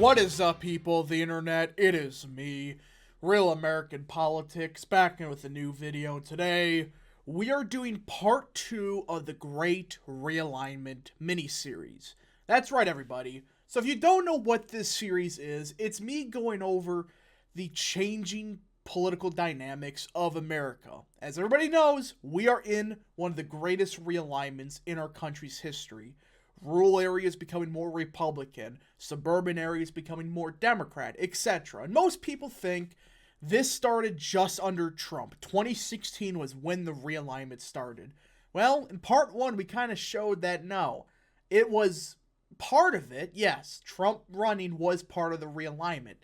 What is up, people of the internet? It is me, Real American Politics, back in with a new video. Today, we are doing part 2 of the Great Realignment miniseries. That's right, everybody. So if you don't know what this series is, it's me going over the changing political dynamics of America. As everybody knows, we are in one of the greatest realignments in our country's history. Rural areas becoming more Republican, suburban areas becoming more Democrat, etc. And most people think this started just under Trump. 2016 was when the realignment started. Well, in part 1, we kind of showed that no, it was part of it. Yes, Trump running was part of the realignment,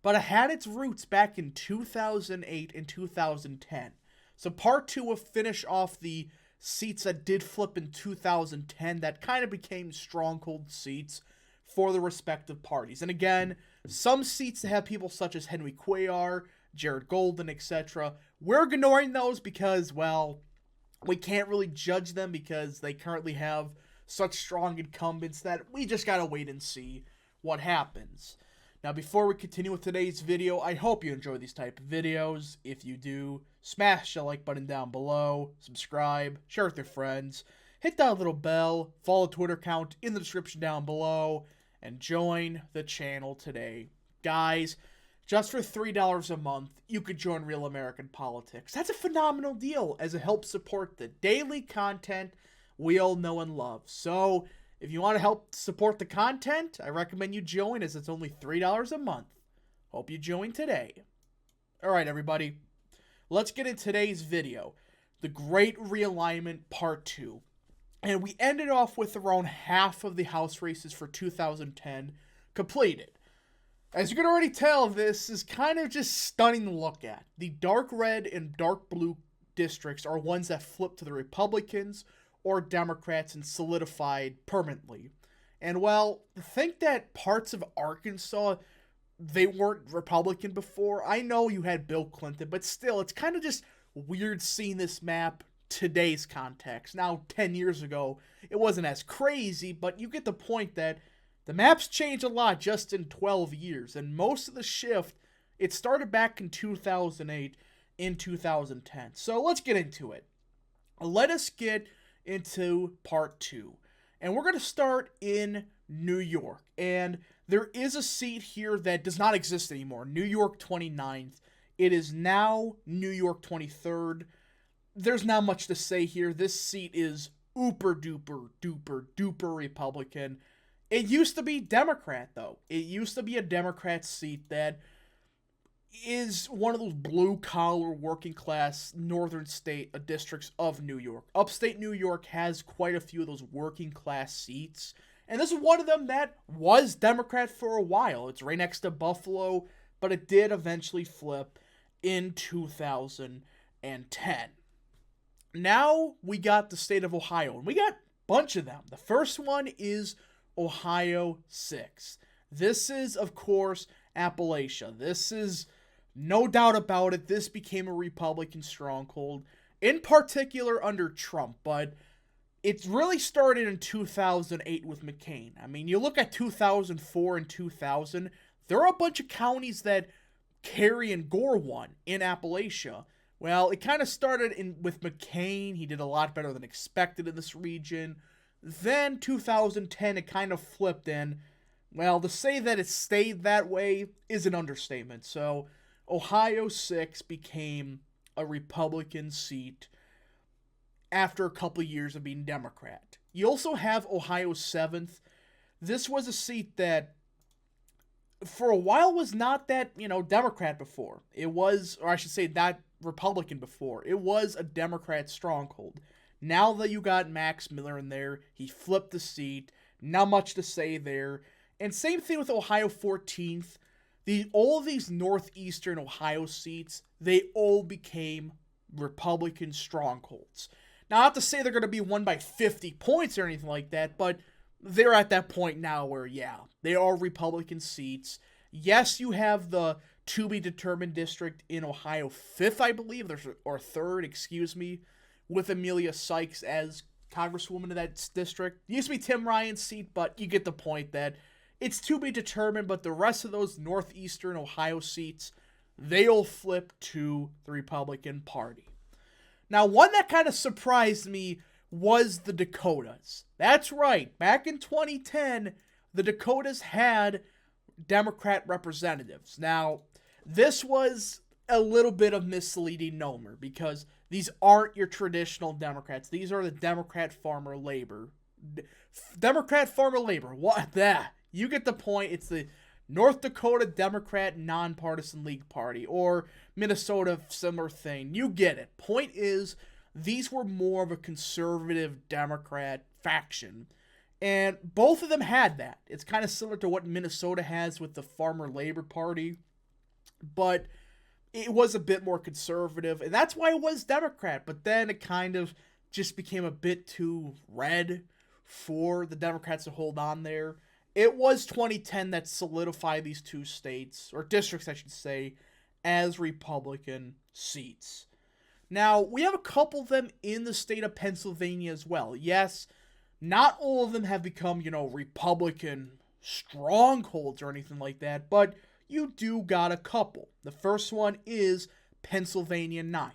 but it had its roots back in 2008 and 2010. So part 2 will finish off the seats that did flip in 2010 that kind of became stronghold seats for the respective parties. And again, some seats that have people such as Henry Cuellar, Jared Golden, etc. We're ignoring those because, well, we can't really judge them because they currently have such strong incumbents that we just gotta wait and see what happens. Now, before we continue with today's video, I hope you enjoy these type of videos. If you do, smash the like button down below, subscribe, share with your friends, hit that little bell, follow the Twitter account in the description down below, and join the channel today. Guys, just for $3 a month, you could join Real American Politics. That's a phenomenal deal as it helps support the daily content we all know and love. So, if you want to help support the content, I recommend you join as it's only $3 a month. Hope you join today. Alright, everybody. Let's get into today's video. The Great Realignment Part 2. And we ended off with around half of the House races for 2010 completed. As you can already tell, this is kind of just stunning to look at. The dark red and dark blue districts are ones that flipped to the Republicans or Democrats and solidified permanently. And well, think that parts of Arkansas, they weren't Republican before. I know you had Bill Clinton, but still, it's kind of just weird seeing this map today's context. Now, 10 years ago, it wasn't as crazy, but you get the point that the maps changed a lot just in 12 years. And most of the shift, it started back in 2008, in 2010. So let's get into it. Let us get into part 2. And we're going to start in New York. And there is a seat here that does not exist anymore. New York 29th. It is now New York 23rd. There's not much to say here. This seat is uber duper duper duper Republican. It used to be Democrat, though. It used to be a Democrat seat that is one of those blue-collar, working-class northern state districts of New York. Upstate New York has quite a few of those working-class seats, and this is one of them that was Democrat for a while. It's right next to Buffalo, but it did eventually flip in 2010. Now we got the state of Ohio, and we got a bunch of them. The first one is Ohio 6. This is, of course, Appalachia. This is, no doubt about it, this became a Republican stronghold, in particular under Trump, but it's really started in 2008 with McCain. I mean, you look at 2004 and 2000, there are a bunch of counties that Kerry and Gore won in Appalachia. Well, it kind of started with McCain. He did a lot better than expected in this region. Then 2010, it kind of flipped in. Well, to say that it stayed that way is an understatement. So, Ohio 6 became a Republican seat after a couple of years of being Democrat. You also have Ohio 7th. This was a seat that, for a while, was not that, Democrat before. It was, or I should say, not Republican before. It was a Democrat stronghold. Now that you got Max Miller in there, he flipped the seat. Not much to say there. And same thing with Ohio 14th. All of these northeastern Ohio seats, they all became Republican strongholds. Now, not to say they're going to be won by 50 points or anything like that, but they're at that point now where, yeah, they are Republican seats. Yes, you have the to-be-determined district in Ohio 5th, I believe, or 3rd, excuse me, with Amelia Sykes as congresswoman of that district. It used to be Tim Ryan's seat, but you get the point that it's to be determined, but the rest of those northeastern Ohio seats, they'll flip to the Republican Party. Now, one that kind of surprised me was the Dakotas. That's right, back in 2010, the Dakotas had Democrat representatives. Now, this was a little bit of misleading number because these aren't your traditional Democrats. These are the Democrat Farmer Labor. What that? You get the point. It's the North Dakota Democrat Nonpartisan League Party, or Minnesota, similar thing. You get it. Point is, these were more of a conservative Democrat faction. And both of them had that. It's kind of similar to what Minnesota has with the Farmer Labor Party. But it was a bit more conservative. And that's why it was Democrat. But then it kind of just became a bit too red for the Democrats to hold on there. It was 2010 that solidified these two states, or districts I should say, as Republican seats. Now, we have a couple of them in the state of Pennsylvania as well. Yes, not all of them have become, Republican strongholds or anything like that, but you do got a couple. The first one is Pennsylvania 9th.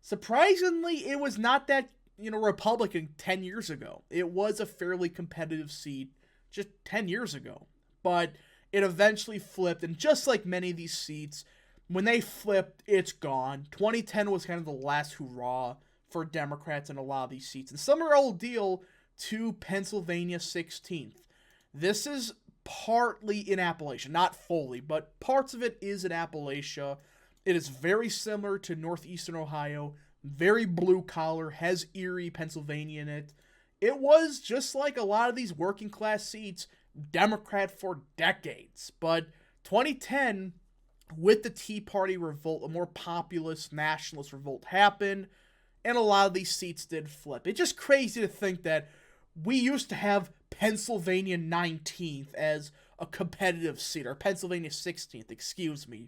Surprisingly, it was not that, Republican 10 years ago. It was a fairly competitive seat just 10 years ago. But it eventually flipped, and just like many of these seats, when they flipped, it's gone. 2010 was kind of the last hurrah for Democrats in a lot of these seats. And similar old deal to Pennsylvania 16th. This is partly in Appalachia, not fully, but parts of it is in Appalachia. It is very similar to northeastern Ohio, very blue collar, has Erie, Pennsylvania in it. It was just like a lot of these working class seats, Democrat for decades. But 2010, with the Tea Party revolt, a more populist nationalist revolt happened, and a lot of these seats did flip. It's just crazy to think that we used to have Pennsylvania 19th as a competitive seat, or Pennsylvania 16th, excuse me.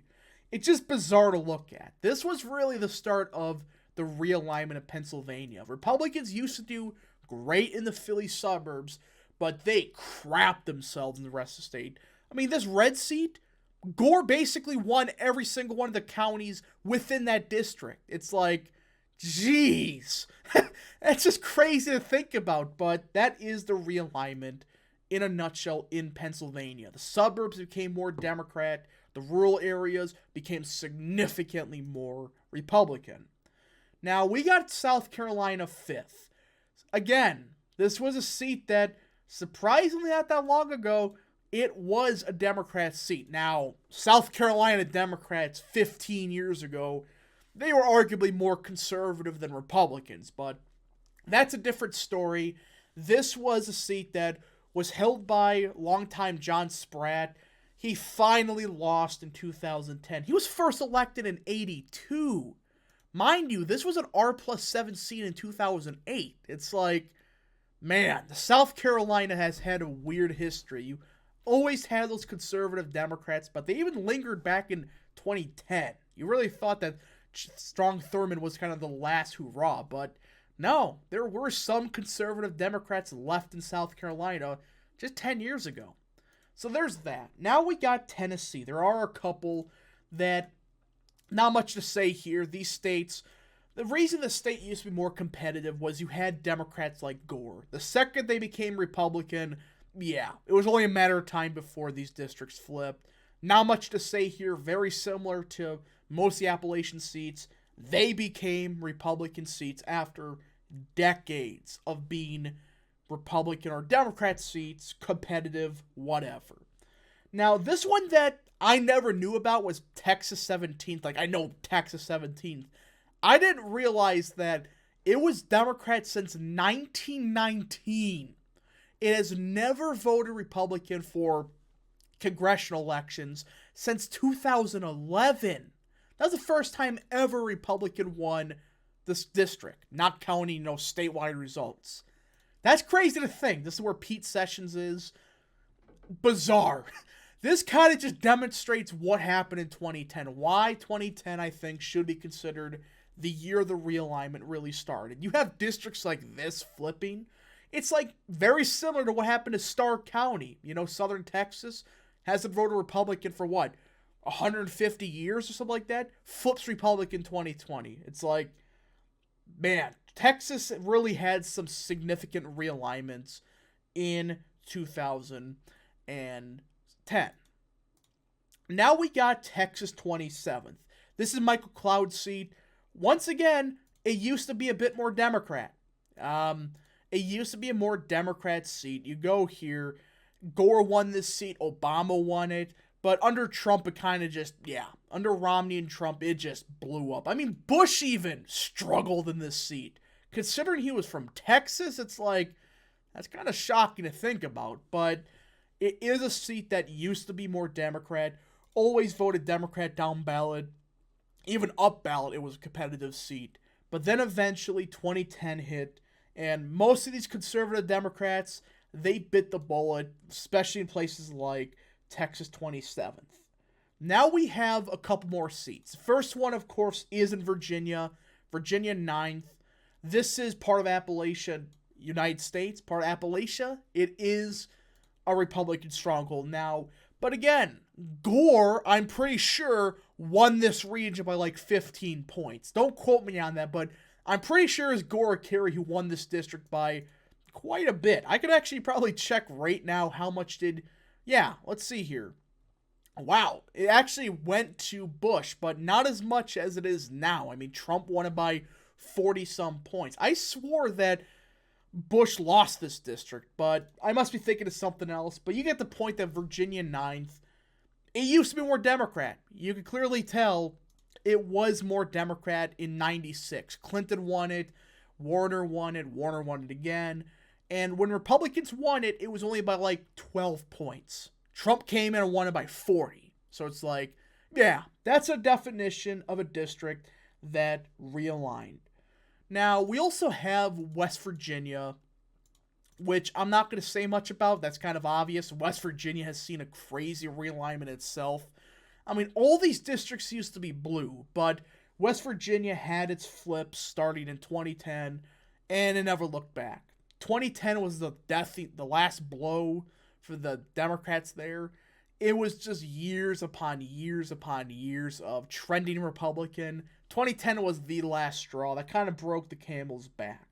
It's just bizarre to look at. This was really the start of the realignment of Pennsylvania. Republicans used to do great in the Philly suburbs, but they crapped themselves in the rest of the state. I mean, this red seat, Gore basically won every single one of the counties within that district. It's like, jeez. That's just crazy to think about, but that is the realignment in a nutshell in Pennsylvania. The suburbs became more Democrat. The rural areas became significantly more Republican. Now, we got South Carolina 5th. Again, this was a seat that, surprisingly not that long ago, it was a Democrat seat. Now, South Carolina Democrats 15 years ago, they were arguably more conservative than Republicans, but that's a different story. This was a seat that was held by longtime John Spratt. He finally lost in 2010. He was first elected in 82. Mind you, this was an R+7 seat in 2008. It's like, man, the South Carolina has had a weird history. You always had those conservative Democrats, but they even lingered back in 2010. You really thought that Strom Thurmond was kind of the last hurrah, but no, there were some conservative Democrats left in South Carolina just 10 years ago. So there's that. Now we got Tennessee. There are a couple that, not much to say here. These states, the reason the state used to be more competitive was you had Democrats like Gore. The second they became Republican, yeah, it was only a matter of time before these districts flipped. Not much to say here. Very similar to most of the Appalachian seats. They became Republican seats after decades of being Republican or Democrat seats, competitive, whatever. Now, this one that I never knew about was Texas 17th. Like, I know Texas 17th. I didn't realize that it was Democrat since 1919. It has never voted Republican for congressional elections since 2011. That was the first time ever Republican won this district, not counting, statewide results. That's crazy to think. This is where Pete Sessions is. Bizarre. This kind of just demonstrates what happened in 2010. Why 2010, I think, should be considered the year the realignment really started. You have districts like this flipping. It's like very similar to what happened to Stark County. You know, Southern Texas hasn't voted Republican for what, 150 years or something like that? Flips Republican 2020. It's like, man, Texas really had some significant realignments in 2010. Now we got Texas 27th. This is Michael Cloud's seat. Once again, it used to be a bit more Democrat. It used to be a more Democrat seat. You go here, Gore won this seat, Obama won it, but under Trump, it kind of just, under Romney and Trump, it just blew up. I mean, Bush even struggled in this seat. Considering he was from Texas, it's like, that's kind of shocking to think about, but it is a seat that used to be more Democrat, always voted Democrat down ballot, even up ballot, it was a competitive seat. But then eventually 2010 hit, and most of these conservative Democrats, they bit the bullet, especially in places like Texas 27th. Now we have a couple more seats. First one, of course, is in Virginia. Virginia 9th. This is part of Appalachia, United States, part of Appalachia. It is a Republican stronghold now. But again, Gore, I'm pretty sure, won this region by like 15 points. Don't quote me on that, but I'm pretty sure it's Gore or Kerry who won this district by quite a bit. I could actually probably check right now how much did... Yeah, let's see here. Wow, it actually went to Bush, but not as much as it is now. I mean, Trump won it by 40-some points. I swore that Bush lost this district, but I must be thinking of something else. But you get the point that Virginia 9th, it used to be more Democrat. You can clearly tell it was more Democrat in 96. Clinton won it, Warner won it again. And when Republicans won it, it was only by like 12 points. Trump came in and won it by 40. So it's like, yeah, that's a definition of a district that realigned. Now, we also have West Virginia, which I'm not going to say much about. That's kind of obvious. West Virginia has seen a crazy realignment itself. I mean, all these districts used to be blue, but West Virginia had its flips starting in 2010, and it never looked back. 2010 was the last blow for the Democrats there. It was just years upon years upon years of trending Republican. 2010 was the last straw that kind of broke the camel's back.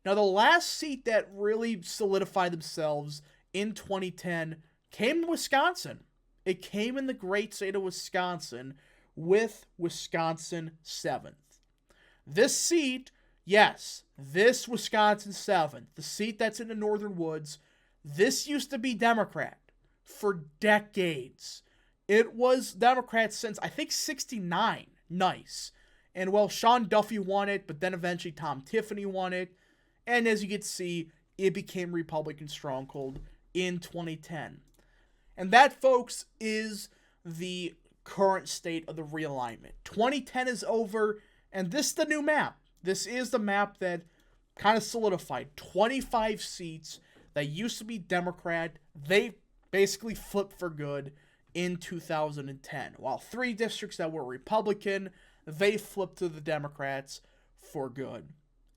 Now, the last seat that really solidified themselves in 2010 came in Wisconsin. It came in the great state of Wisconsin with Wisconsin 7th. This seat, yes, this Wisconsin 7th, the seat that's in the northern woods, this used to be Democrat for decades. It was Democrat since, I think, 69. Nice. And, well, Sean Duffy won it, but then eventually Tom Tiffany won it. And as you can see, it became Republican stronghold in 2010. And that, folks, is the current state of the realignment. 2010 is over, and this is the new map. This is the map that kind of solidified 25 seats that used to be Democrat. They basically flipped for good in 2010. While 3 districts that were Republican, they flipped to the Democrats for good.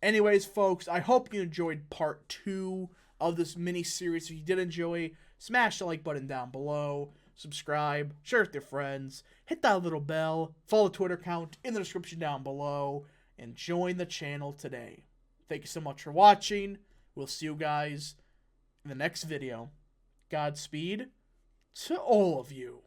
Anyways, folks, I hope you enjoyed part 2 of this mini-series. If you did enjoy, smash the like button down below, subscribe, share with your friends, hit that little bell, follow the Twitter account in the description down below, and join the channel today. Thank you so much for watching. We'll see you guys in the next video. Godspeed to all of you.